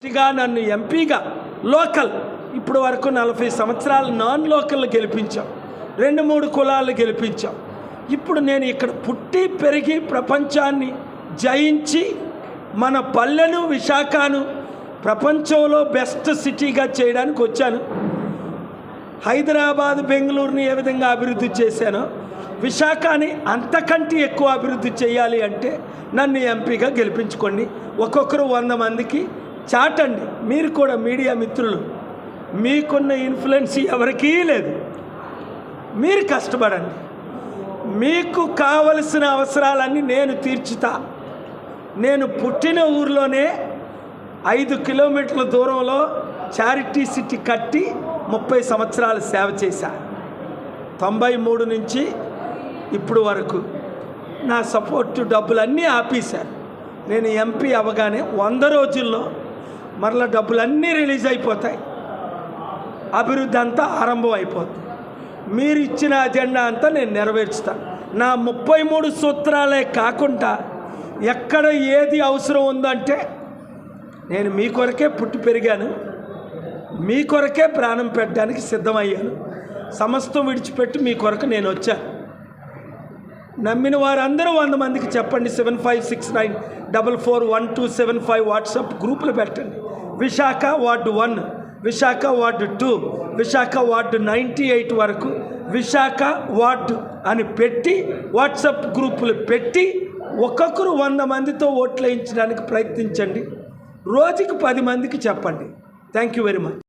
నన్ను ఎంపీగా లోకల్ ఇప్పుడు వరకు 40 సంవత్సరాలు నాన్ లోకల్ గెలిపించాం, 2-3 కులాలు గెలిపించాం. ఇప్పుడు నేను ఇక్కడ పుట్టి పెరిగి ప్రపంచాన్ని జయించి మన పల్లెను విశాఖను ప్రపంచంలో బెస్ట్ సిటీగా చేయడానికి వచ్చాను. హైదరాబాద్ బెంగళూరుని ఏ విధంగా అభివృద్ధి చేశానో విశాఖని అంతకంటే ఎక్కువ అభివృద్ధి చేయాలి అంటే నన్ను ఎంపీగా గెలిపించుకోండి. ఒక్కొక్కరు 100 మందికి చాటండి. మీరు కూడా మీడియా మిత్రులు, మీకున్న ఇన్ఫ్లుయెన్స్ ఎవరికీ లేదు. మీరు కష్టపడండి, మీకు కావలసిన అవసరాలన్నీ నేను తీర్చుతా. నేను పుట్టిన ఊర్లోనే 5 కిలోమీటర్ల దూరంలో చారిటీ సిటీ కట్టి 30 సంవత్సరాలు సేవ చేశా. 93 నుంచి ఇప్పుడు వరకు నా సపోర్టు డబ్బులన్నీ ఆపేశారు. నేను ఎంపీ అవ్వగానే 100 రోజుల్లో మరలా డబ్బులన్నీ రిలీజ్ అయిపోతాయి, అభివృద్ధి అంతా ఆరంభం అయిపోతుంది. మీరు ఇచ్చిన అజెండా అంతా నేను నెరవేర్చుతాను. నా 33 సూత్రాలే కాకుండా ఎక్కడ ఏది అవసరం ఉందంటే నేను మీ కొరకే పుట్టి పెరిగాను, మీ కొరకే ప్రాణం పెట్టడానికి సిద్ధమయ్యాను. సమస్తం విడిచిపెట్టి మీ కొరకు నేను వచ్చాను. నమ్మిన వారందరూ 100 మందికి చెప్పండి. 7569441275 వాట్సాప్ గ్రూపులు పెట్టండి. Visakha ward 1, Visakha ward 2, Visakha ward 98 వరకు విశాఖ వార్డు అని పెట్టి వాట్సాప్ గ్రూపులు పెట్టి ఒక్కొక్కరు 100 మందితో ఓట్లు వేయించడానికి ప్రయత్నించండి. రోజుకి 10 మందికి చెప్పండి. Thank you very much.